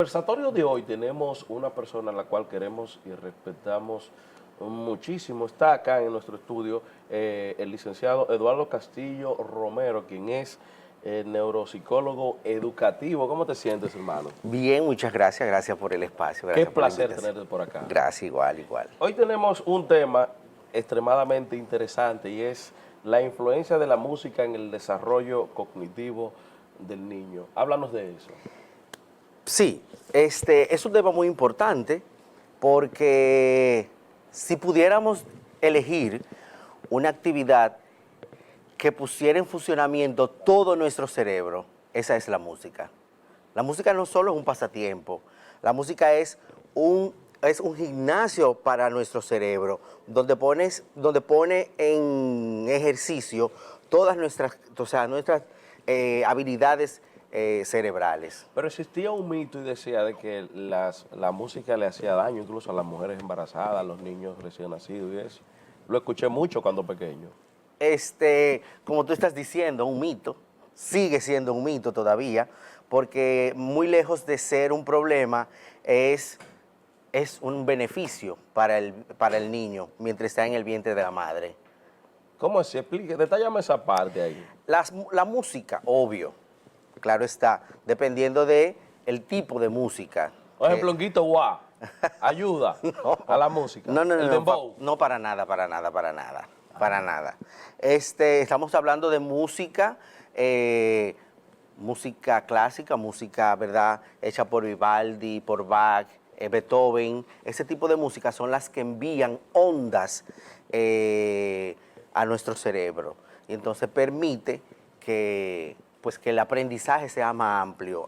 Conversatorio de hoy tenemos una persona a la cual queremos y respetamos muchísimo. Está acá en nuestro estudio el licenciado Eduardo Castillo Romero, quien es neuropsicólogo educativo. ¿Cómo te sientes, hermano? Bien, muchas gracias. Gracias por el espacio. Qué Gracias por la placer invitación. tenerte por acá. Gracias, igual. Hoy tenemos un tema extremadamente interesante y es la influencia de la música en el desarrollo cognitivo del niño. Háblanos de eso. Sí, es un tema muy importante porque si pudiéramos elegir una actividad que pusiera en funcionamiento todo nuestro cerebro, esa es la música. La música no solo es un pasatiempo, la música es un gimnasio para nuestro cerebro, donde pone en ejercicio todas nuestras habilidades cerebrales. Pero existía un mito y decía de que la música le hacía daño incluso a las mujeres embarazadas, a los niños recién nacidos y eso. Lo escuché mucho cuando pequeño. Como tú estás diciendo, un mito, sigue siendo un mito todavía, porque muy lejos de ser un problema, es un beneficio para el niño mientras está en el vientre de la madre. ¿Cómo se explica? Detállame esa parte ahí. La música, obvio, claro está, dependiendo de el tipo de música. Por ejemplo, Honguito Guá, ayuda a la música. No, El dembow. no, para nada. Estamos hablando de música, música clásica, música, ¿verdad?, hecha por Vivaldi, por Bach, Beethoven. Ese tipo de música son las que envían ondas a nuestro cerebro. Y entonces permite que el aprendizaje sea más amplio,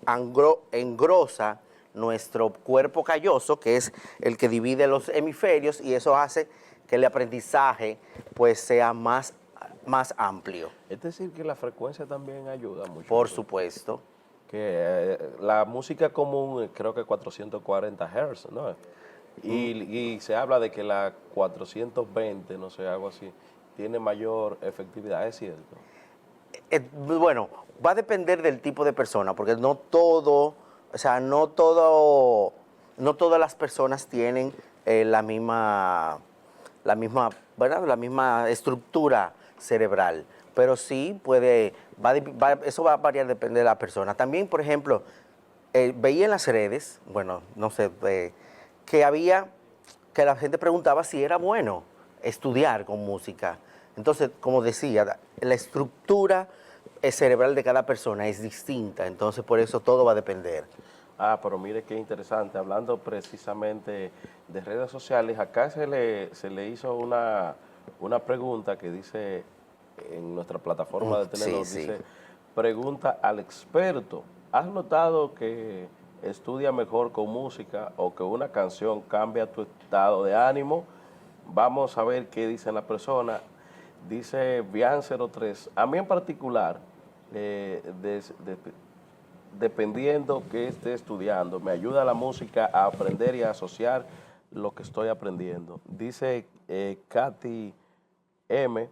engrosa nuestro cuerpo calloso, que es el que divide los hemisferios, y eso hace que el aprendizaje sea más amplio. Es decir, que la frecuencia también ayuda mucho. Por supuesto. Que la música común, creo que 440 Hz, ¿no? Y se habla de que la 420, no sé, algo así, tiene mayor efectividad, ¿es cierto? Bueno, va a depender del tipo de persona, porque no todas las personas tienen la misma, ¿verdad?, la misma estructura cerebral, pero sí eso va a variar, depende de la persona. También, por ejemplo, veía en las redes, bueno, no sé, que la gente preguntaba si era bueno estudiar con música. Entonces, como decía, la estructura cerebral de cada persona es distinta, entonces por eso todo va a depender. Pero mire qué interesante, hablando precisamente de redes sociales, acá se le hizo una pregunta que dice, en nuestra plataforma de Telenor, sí. dice, pregunta al experto, ¿has notado que estudia mejor con música o que una canción cambia tu estado de ánimo? Vamos a ver qué dice la persona. Dice Bian03, a mí en particular, dependiendo que esté estudiando, me ayuda la música a aprender y a asociar lo que estoy aprendiendo. Dice Katy M,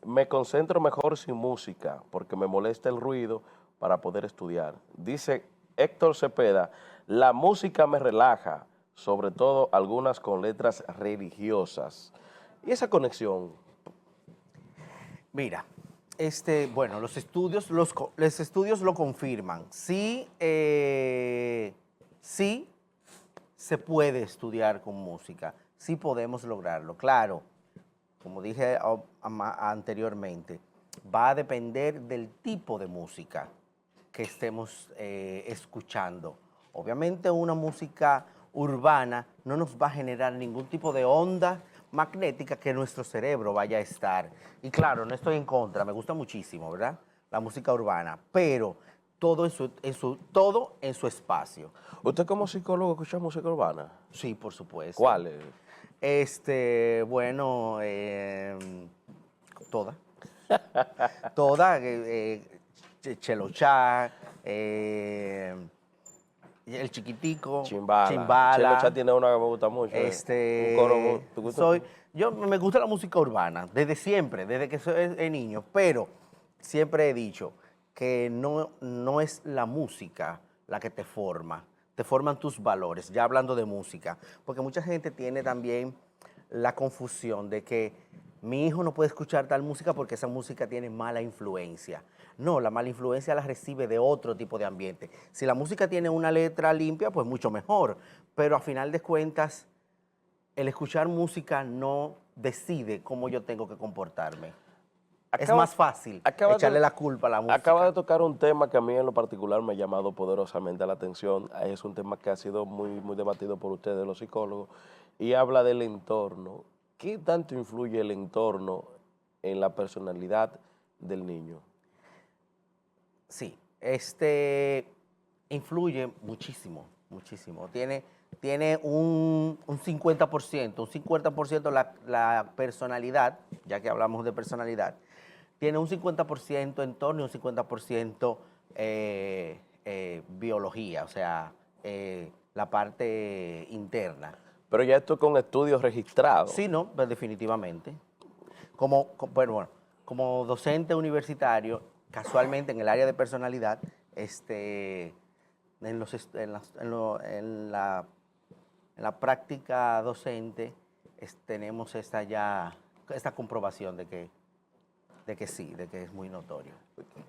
me concentro mejor sin música porque me molesta el ruido para poder estudiar. Dice Héctor Cepeda, la música me relaja, sobre todo algunas con letras religiosas. ¿Y esa conexión? Mira, bueno, los estudios lo confirman. Sí, sí se puede estudiar con música, sí podemos lograrlo. Claro, como dije anteriormente, va a depender del tipo de música que estemos escuchando. Obviamente una música urbana no nos va a generar ningún tipo de onda magnética que nuestro cerebro vaya a estar. Y claro, no estoy en contra, me gusta muchísimo, ¿verdad?, la música urbana, pero todo en su espacio. ¿Usted como psicólogo escucha música urbana? Sí, por supuesto. ¿Cuál? Bueno, toda. Toda, Chelo Chá, El Chiquitico, Chimbala. Chelo Chá tiene una que me gusta mucho. Un coro, ¿te gusta? Me gusta la música urbana, desde siempre, desde que soy niño, pero siempre he dicho que no es la música la que te forman tus valores, ya hablando de música, porque mucha gente tiene también la confusión de que mi hijo no puede escuchar tal música porque esa música tiene mala influencia. No, la mala influencia la recibe de otro tipo de ambiente. Si la música tiene una letra limpia, pues mucho mejor, pero a final de cuentas, el escuchar música no decide cómo yo tengo que comportarme. Es más fácil echarle la culpa a la música. Acaba de tocar un tema que a mí en lo particular me ha llamado poderosamente la atención. Es un tema que ha sido muy debatido por ustedes, los psicólogos, y habla del entorno. ¿Qué tanto influye el entorno en la personalidad del niño? Sí, influye muchísimo, muchísimo. Tiene un 50%, un 50% la personalidad, ya que hablamos de personalidad, tiene un 50% entorno y un 50% biología, o sea, la parte interna. Pero ya esto con estudios registrados. Sí, no, pues definitivamente. Bueno, como docente universitario, casualmente en el área de personalidad, en la práctica docente tenemos esta comprobación de que sí, de que es muy notorio.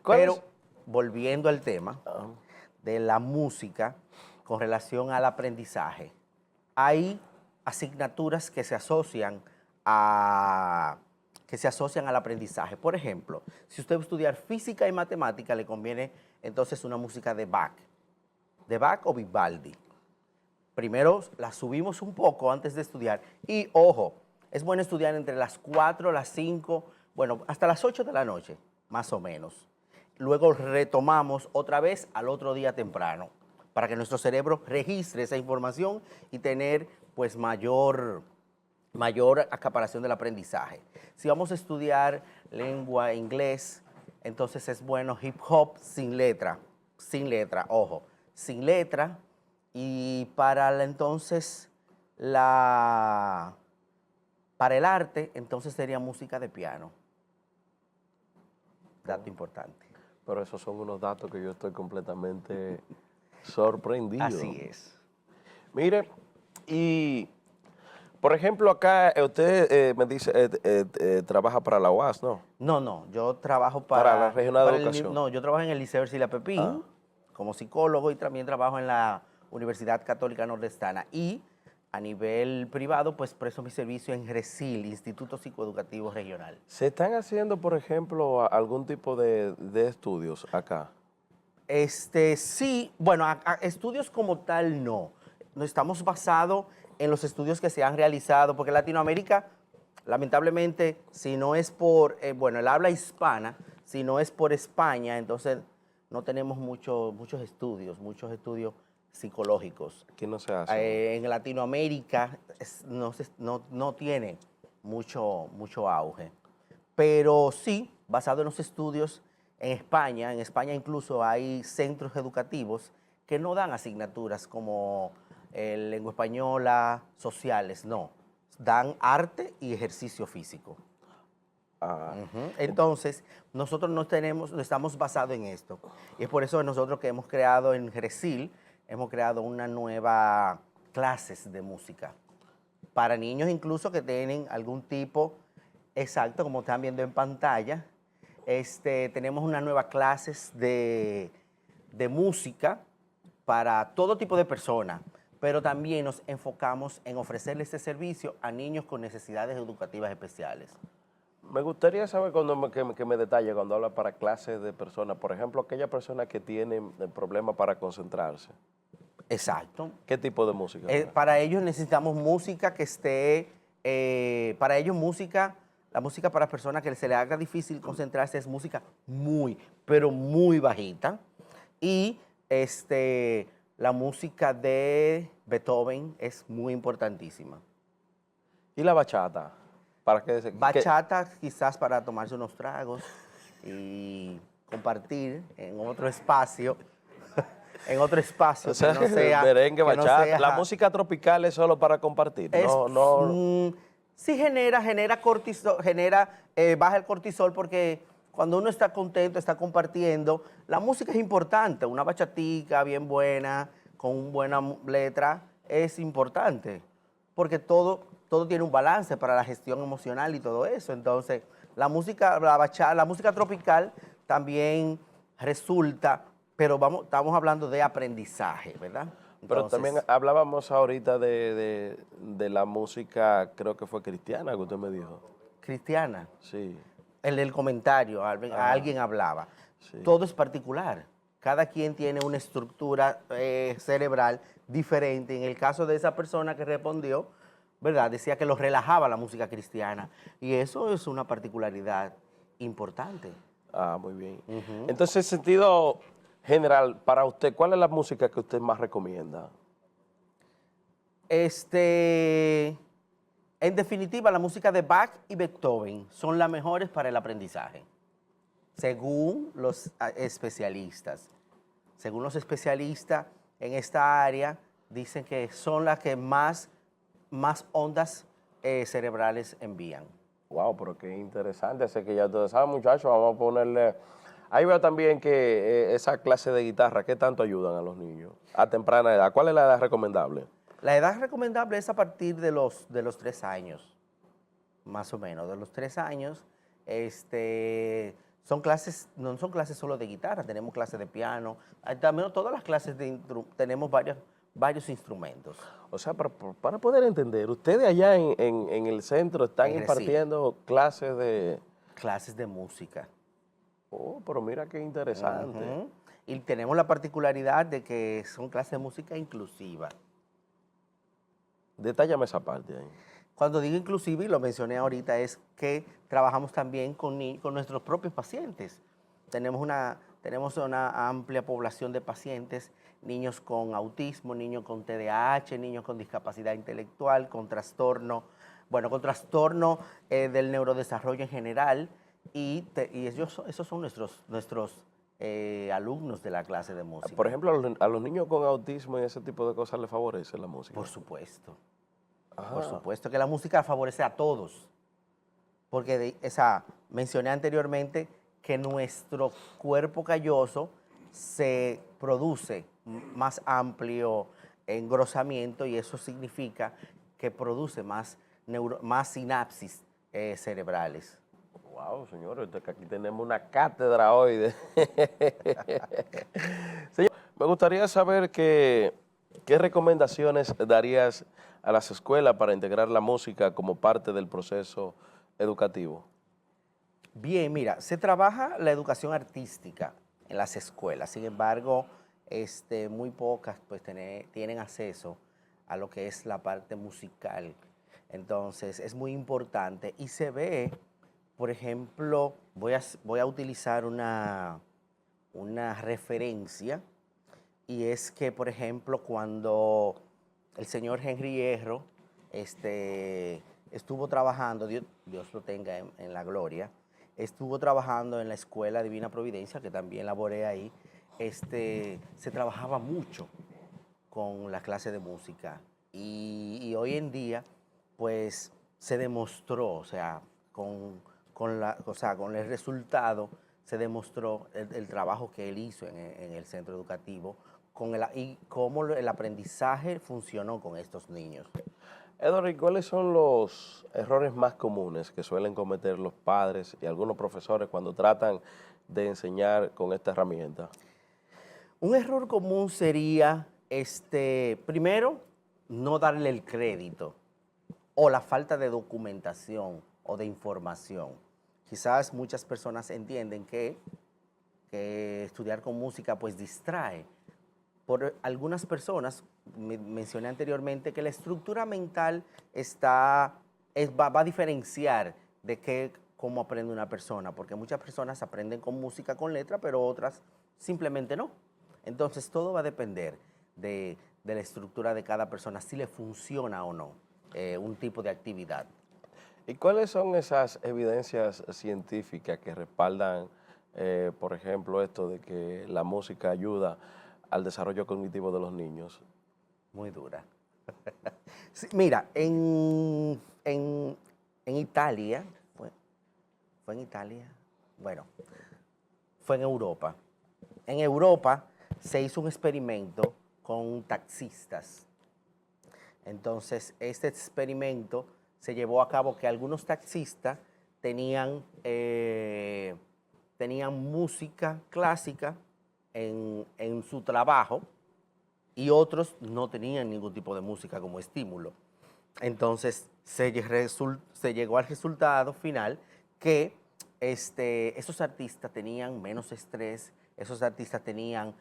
Pero volviendo al tema de la música con relación al aprendizaje, hay asignaturas que se asocian al aprendizaje. Por ejemplo, si usted va a estudiar física y matemática, le conviene entonces una música de Bach o Vivaldi. Primero la subimos un poco antes de estudiar y, ojo, es bueno estudiar entre las 4, las 5, bueno, hasta las 8 de la noche, más o menos. Luego retomamos otra vez al otro día temprano para que nuestro cerebro registre esa información y tener pues mayor acaparación del aprendizaje. Si vamos a estudiar lengua, inglés, entonces es bueno hip hop sin letra, ojo, sin letra. Y para el arte, entonces sería música de piano. Dato importante. Pero esos son unos datos que yo estoy completamente sorprendido. Así es. Mire, y por ejemplo acá usted me dice, trabaja para la UAS, ¿no? No, yo trabajo para la Regional de Educación. No, yo trabajo en el Liceo Ercilia Pepín como psicólogo y también trabajo en la Universidad Católica Nordestana. Y a nivel privado, pues presto mi servicio en RECIL, Instituto Psicoeducativo Regional. ¿Se están haciendo, por ejemplo, algún tipo de estudios acá? Sí, bueno, estudios como tal no. No estamos basados en los estudios que se han realizado, porque Latinoamérica, lamentablemente, si no es por, el habla hispana, si no es por España, entonces no tenemos muchos estudios psicológicos. Aquí no se hace. En Latinoamérica no tiene mucho auge, pero sí, basado en los estudios en España incluso hay centros educativos que no dan asignaturas como lengua española, sociales, no, dan arte y ejercicio físico. Entonces, nosotros no estamos basados en esto. Y es por eso que nosotros que hemos creado en RECIL, hemos creado una nueva clases de música para niños incluso que tienen algún tipo, exacto, como están viendo en pantalla. Tenemos una nueva clases de música para todo tipo de personas, pero también nos enfocamos en ofrecerle este servicio a niños con necesidades educativas especiales. Me gustaría saber que me detalle cuando habla para clases de personas, por ejemplo, aquellas personas que tienen problemas para concentrarse. Exacto. ¿Qué tipo de música? Para ellos necesitamos música que esté, para ellos la música para personas que se les haga difícil concentrarse es música pero muy bajita. Y la música de Beethoven es muy importantísima. ¿Y la bachata? Bachata quizás para tomarse unos tragos y compartir en otro espacio. O sea, que no sea merengue, bachata. La música tropical es solo para compartir. Sí genera cortisol, baja el cortisol porque cuando uno está contento, está compartiendo, la música es importante. Una bachatica bien buena, con buena letra, es importante. Porque todo tiene un balance para la gestión emocional y todo eso. Entonces, la música, la música tropical también resulta, pero estamos hablando de aprendizaje, ¿verdad? Pero Entonces, también hablábamos ahorita de la música, creo que fue cristiana que usted me dijo. cristiana, Sí, el comentario, alguien hablaba. sí. Todo es particular. Cada quien tiene una estructura cerebral diferente. En el caso de esa persona que respondió, ¿verdad? Decía que lo relajaba la música cristiana. Y eso es una particularidad importante. Ah, muy bien. Entonces, en sentido general, para usted, ¿cuál es la música que usted más recomienda? En definitiva, la música de Bach y Beethoven son las mejores para el aprendizaje, según los especialistas. Según los especialistas en esta área, dicen que son las que más ondas cerebrales envían. Wow, pero qué interesante. Sé que ya ustedes saben, muchachos, vamos a ponerle... Ahí veo también que esa clase de guitarra, ¿qué tanto ayudan a los niños a temprana edad? ¿Cuál es la edad recomendable? La edad recomendable es a partir de los 3 años, más o menos. De los 3 años, son clases, no son clases solo de guitarra, tenemos clases de piano, también todas las clases tenemos varios instrumentos. O sea, para poder entender, ustedes allá en el centro están En Recife. impartiendo clases de... Clases de música. Oh, pero mira qué interesante. Ujú. Y tenemos la particularidad de que son clases de música inclusiva. Detállame esa parte ahí. Cuando digo inclusiva, y lo mencioné ahorita, es que trabajamos también con nuestros propios pacientes. Tenemos una amplia población de pacientes, niños con autismo, niños con TDAH, niños con discapacidad intelectual, con trastorno del neurodesarrollo en general, y esos son nuestros alumnos de la clase de música. Por ejemplo, a los niños con autismo y ese tipo de cosas les favorece la música. Por supuesto. Ajá. Por supuesto que la música favorece a todos, porque mencioné anteriormente que nuestro cuerpo calloso se produce más amplio engrosamiento y eso significa que produce más sinapsis cerebrales. Wow, señores, que aquí tenemos una cátedra hoy. Señor, me gustaría saber qué recomendaciones darías a las escuelas para integrar la música como parte del proceso educativo. Bien, mira, se trabaja la educación artística en las escuelas, sin embargo, muy pocas pues tienen acceso a lo que es la parte musical. Entonces, es muy importante y se ve, por ejemplo, voy a utilizar una referencia, y es que, por ejemplo, cuando el señor Henry Hierro estuvo trabajando, Dios lo tenga en la gloria, estuvo trabajando en la Escuela Divina Providencia, que también laboré ahí, se trabajaba mucho con la clase de música. Y hoy en día, pues, se demostró, o sea, con el resultado, se demostró el trabajo que él hizo en el centro educativo y cómo el aprendizaje funcionó con estos niños. Eduardo, ¿y cuáles son los errores más comunes que suelen cometer los padres y algunos profesores cuando tratan de enseñar con esta herramienta? Un error común sería, primero, no darle el crédito o la falta de documentación o de información. Quizás muchas personas entienden que estudiar con música pues distrae. Por algunas personas, mencioné anteriormente que la estructura mental va a diferenciar de cómo aprende una persona, porque muchas personas aprenden con música con letra, pero otras simplemente no. Entonces todo va a depender de la estructura de cada persona, si le funciona o no un tipo de actividad. ¿Y cuáles son esas evidencias científicas que respaldan, por ejemplo, esto de que la música ayuda al desarrollo cognitivo de los niños? Muy dura. Sí, mira, en Italia, ¿fue en Italia? Bueno, fue en Europa. En Europa se hizo un experimento con taxistas. Entonces, este experimento se llevó a cabo que algunos taxistas tenían música clásica en su trabajo y otros no tenían ningún tipo de música como estímulo. Entonces, se llegó al resultado final que esos artistas tenían menos estrés, esos artistas tenían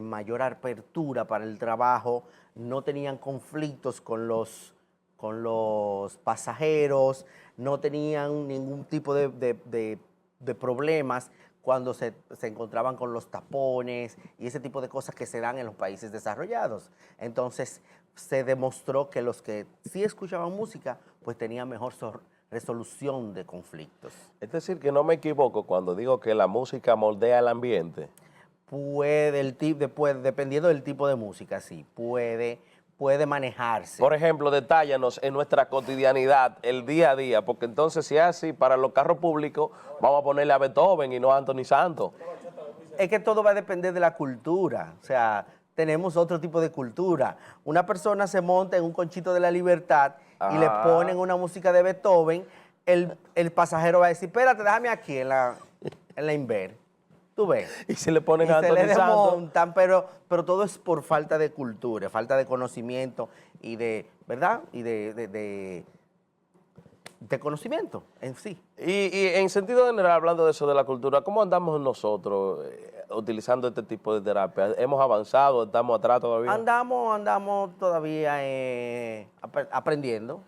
mayor apertura para el trabajo, no tenían conflictos con los pasajeros, no tenían ningún tipo de problemas cuando se encontraban con los tapones y ese tipo de cosas que se dan en los países desarrollados. Entonces, se demostró que los que sí escuchaban música, pues tenían mejor resolución de conflictos. Es decir, que no me equivoco cuando digo que la música moldea el ambiente. Dependiendo del tipo de música, sí, puede manejarse. Por ejemplo, detállanos en nuestra cotidianidad, el día a día, porque entonces si es así, para los carros públicos, vamos a ponerle a Beethoven y no a Anthony Santos. Es que todo va a depender de la cultura, o sea, tenemos otro tipo de cultura. Una persona se monta en un conchito de la Libertad y le ponen una música de Beethoven, el pasajero va a decir, espérate, déjame aquí en la Inver. Tú ves. Y se le ponen y a se Anthony le Santos. desmontan, pero todo es por falta de cultura, falta de conocimiento y de, ¿verdad? Y de conocimiento en sí. Y en sentido general, hablando de eso, de la cultura, ¿cómo andamos nosotros utilizando este tipo de terapia? ¿Hemos avanzado? ¿Estamos atrás todavía? Andamos todavía aprendiendo.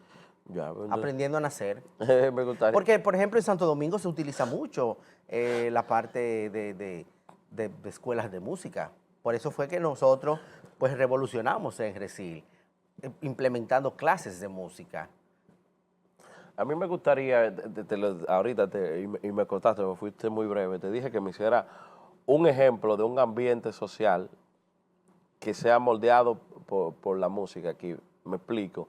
Ya, pues, Aprendiendo a nacer. me gustaría. Porque, por ejemplo, en Santo Domingo se utiliza mucho la parte de escuelas de música. Por eso fue que nosotros pues revolucionamos en Resil, implementando clases de música. A mí me gustaría, ahorita y me cortaste, me fuiste muy breve, te dije que me hiciera un ejemplo de un ambiente social que sea moldeado por la música aquí. Me explico.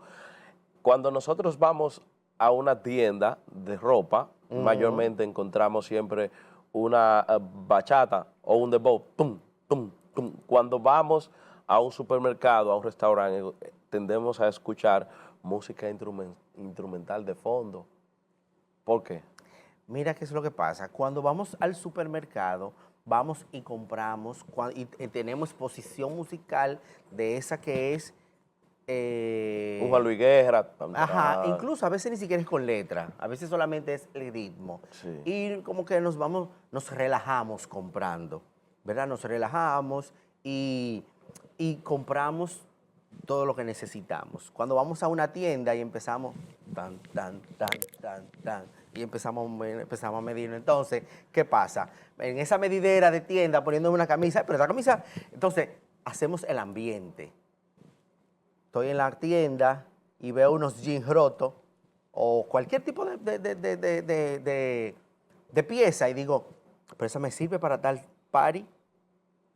Cuando nosotros vamos a una tienda de ropa, mayormente encontramos siempre una bachata o un dembow, tum, tum, tum. Cuando vamos a un supermercado, a un restaurante, tendemos a escuchar música instrumental de fondo. ¿Por qué? Mira qué es lo que pasa. Cuando vamos al supermercado, vamos y compramos y tenemos exposición musical de esa que es... Un Juan Luis Guerra. Ajá, incluso a veces ni siquiera es con letra, a veces solamente es el ritmo. Sí. Y como que nos relajamos comprando, ¿verdad? Nos relajamos y compramos todo lo que necesitamos. Cuando vamos a una tienda y empezamos tan, tan, tan, tan, tan, y empezamos a medir. Entonces, ¿qué pasa? En esa medidera de tienda, poniéndome una camisa, pero esa camisa, entonces, hacemos el ambiente. Estoy en la tienda y veo unos jeans rotos o cualquier tipo de pieza y digo, pero eso me sirve para tal party.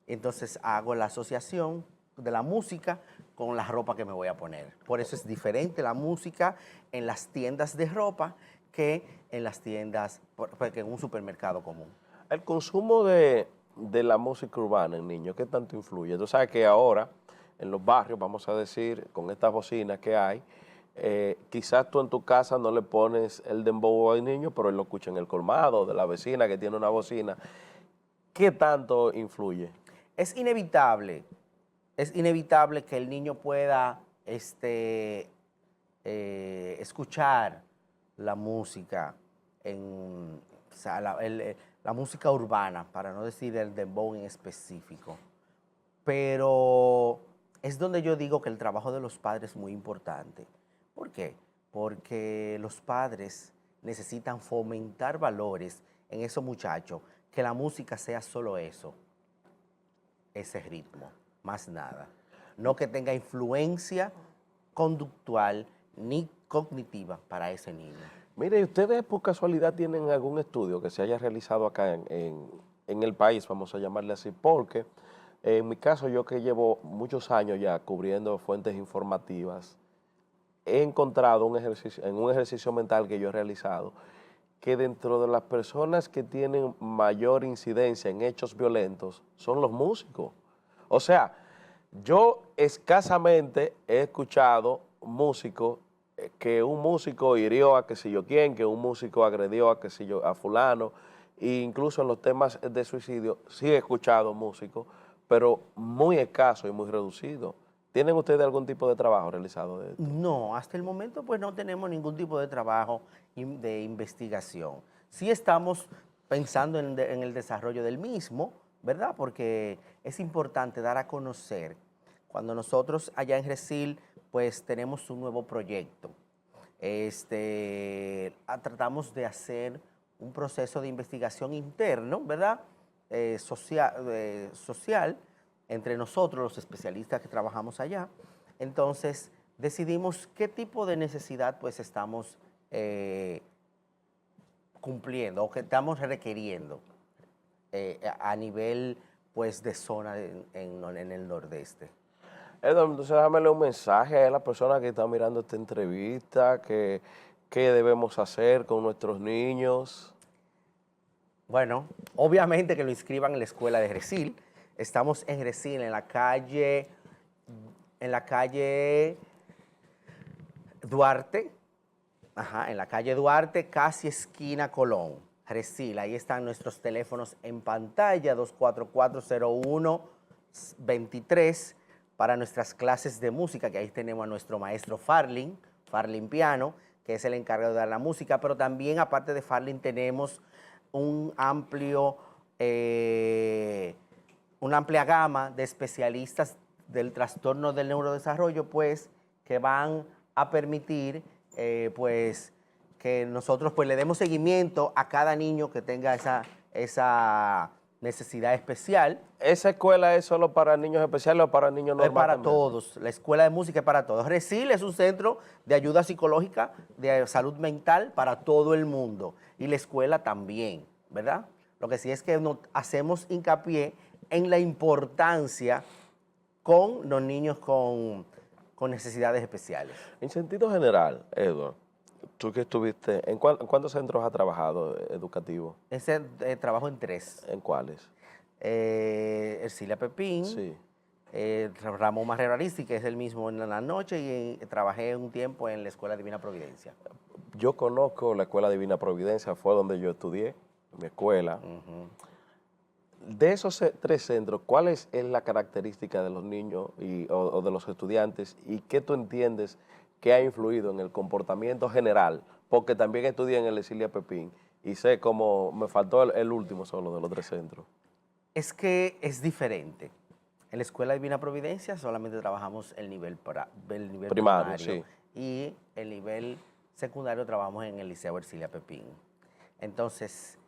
Entonces hago la asociación de la música con la ropa que me voy a poner. Por eso es diferente la música en las tiendas de ropa que en las tiendas, que en un supermercado común. El consumo de la música urbana en niños, ¿qué tanto influye? Tú sabes que ahora en los barrios, vamos a decir, con estas bocinas que hay, quizás tú en tu casa no le pones el dembow al niño, pero él lo escucha en el colmado de la vecina que tiene una bocina. ¿Qué tanto influye? Es inevitable que el niño pueda escuchar la música, o sea, la música urbana, para no decir el dembow en específico. Pero es donde yo digo que el trabajo de los padres es muy importante. ¿Por qué? Porque los padres necesitan fomentar valores en esos muchachos, que la música sea solo eso, ese ritmo, más nada. No que tenga influencia conductual ni cognitiva para ese niño. Mire, ¿y ustedes por casualidad tienen algún estudio que se haya realizado acá en el país, vamos a llamarle así? Porque en mi caso, yo que llevo muchos años ya cubriendo fuentes informativas, he encontrado en un ejercicio mental que yo he realizado que dentro de las personas que tienen mayor incidencia en hechos violentos son los músicos. O sea, yo escasamente he escuchado músicos que un músico hirió a qué sé yo quién, que un músico agredió a qué sé yo, a fulano, e incluso en los temas de suicidio sí he escuchado músicos, pero muy escaso y muy reducido. ¿Tienen ustedes algún tipo de trabajo realizado de esto? No, hasta el momento pues no tenemos ningún tipo de trabajo de investigación. Sí estamos pensando en el desarrollo del mismo, ¿verdad? Porque es importante dar a conocer. Cuando nosotros allá en Resil pues tenemos un nuevo proyecto. Tratamos de hacer un proceso de investigación interno, ¿verdad? Social entre nosotros, los especialistas que trabajamos allá. Entonces, decidimos qué tipo de necesidad pues estamos cumpliendo o que estamos requiriendo a nivel pues de zona en el nordeste. Edward, entonces déjame un mensaje a la persona que está mirando esta entrevista, qué debemos hacer con nuestros niños. Bueno, obviamente que lo inscriban en la escuela de Resil. Estamos en Resil, en la calle Duarte, en la calle Duarte, casi esquina Colón, Resil. Ahí están nuestros teléfonos en pantalla, 244-01-23, para nuestras clases de música, que ahí tenemos a nuestro maestro Farlin Piano, que es el encargado de dar la música, pero también aparte de Farlin tenemos una amplia gama de especialistas del trastorno del neurodesarrollo, pues, que van a permitir, pues, que nosotros, pues, le demos seguimiento a cada niño que tenga esa necesidad especial. ¿Esa escuela es solo para niños especiales o para niños normales? Es para también? todos, la escuela de música es para todos. Resil es un centro de ayuda psicológica, de salud mental para todo el mundo, y la escuela también, ¿verdad? Lo que sí es que hacemos hincapié en la importancia con los niños con necesidades especiales. En sentido general, Edward, tú que estuviste, ¿en cuántos centros has trabajado educativos? Ese trabajo en 3. ¿En cuáles? Ercilia Pepín, Sí. Ramón Marrero Aristi, que es el mismo en la noche, y trabajé un tiempo en la Escuela Divina Providencia. Yo conozco la Escuela Divina Providencia, fue donde yo estudié, mi escuela. De esos 3 centros, ¿cuál es la característica de los niños o de los estudiantes y qué tú entiendes que ha influido en el comportamiento general? Porque también estudié en el Ercilia Pepín y sé cómo me faltó el último solo de los 3 centros. Es que es diferente. En la Escuela Divina Providencia solamente trabajamos el nivel primario, sí. Y el nivel secundario trabajamos en el Liceo Ercilia Pepín. Entonces,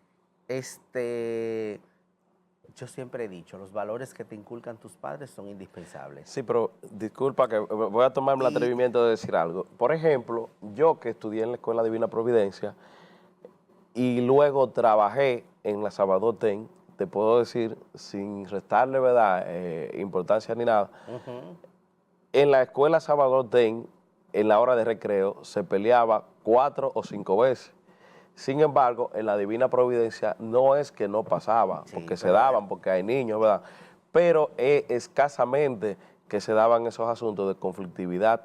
yo siempre he dicho, los valores que te inculcan tus padres son indispensables. Sí, pero disculpa que voy a tomarme el atrevimiento de decir algo. Por ejemplo, yo que estudié en la Escuela Divina Providencia y luego trabajé en la Salvador Ten, te puedo decir, sin restarle, ¿verdad?, importancia ni nada, en la Escuela Salvador Ten, en la hora de recreo, se peleaba 4 o 5 veces. Sin embargo, en la Divina Providencia no es que no pasaba, sí, porque se daban, porque hay niños, ¿verdad? Pero escasamente que se daban esos asuntos de conflictividad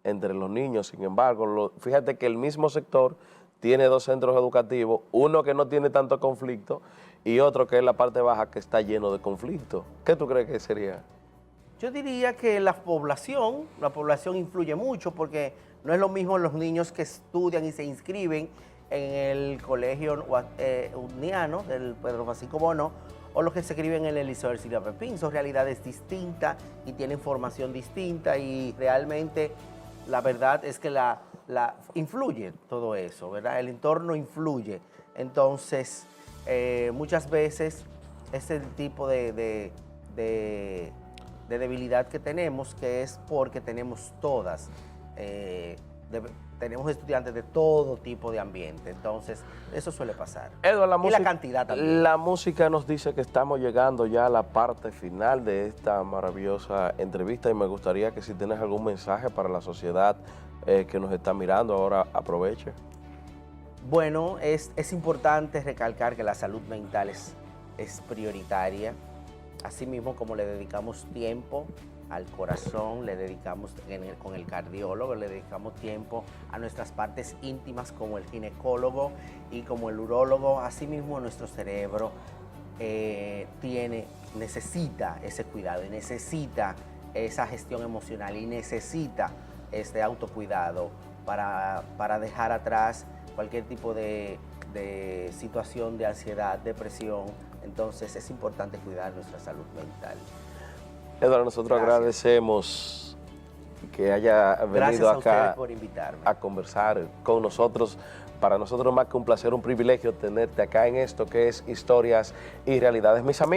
entre los niños. Sin embargo, fíjate que el mismo sector tiene 2 centros educativos, uno que no tiene tanto conflicto y otro que es la parte baja que está lleno de conflicto. ¿Qué tú crees que sería? Yo diría que la población influye mucho, porque no es lo mismo los niños que estudian y se inscriben en el colegio uniano del Pedro Francisco Bono o los que se inscriben en el Liceo Ercilia Pepín. Son realidades distintas y tienen formación distinta, y realmente la verdad es que influye todo eso, ¿verdad? El entorno influye. Entonces, muchas veces es el tipo de debilidad que tenemos, que es porque tenemos todas, tenemos estudiantes de todo tipo de ambiente. Entonces, eso suele pasar. Edward, y la cantidad también. La música nos dice que estamos llegando ya a la parte final de esta maravillosa entrevista, y me gustaría que si tienes algún mensaje para la sociedad que nos está mirando ahora, aproveche. Bueno, es importante recalcar que la salud mental es prioritaria. Asimismo, como le dedicamos tiempo al corazón, le dedicamos con el cardiólogo, le dedicamos tiempo a nuestras partes íntimas como el ginecólogo y como el urólogo. Asimismo, nuestro cerebro necesita ese cuidado y necesita esa gestión emocional y necesita este autocuidado para dejar atrás cualquier tipo de situación de ansiedad, depresión. Entonces es importante cuidar nuestra salud mental. Eduardo, nosotros Gracias. agradecemos que haya Gracias venido a ustedes acá por invitarme. a conversar con nosotros. Para nosotros más que un placer, un privilegio tenerte acá en esto que es Historias y Realidades. Mis amigos.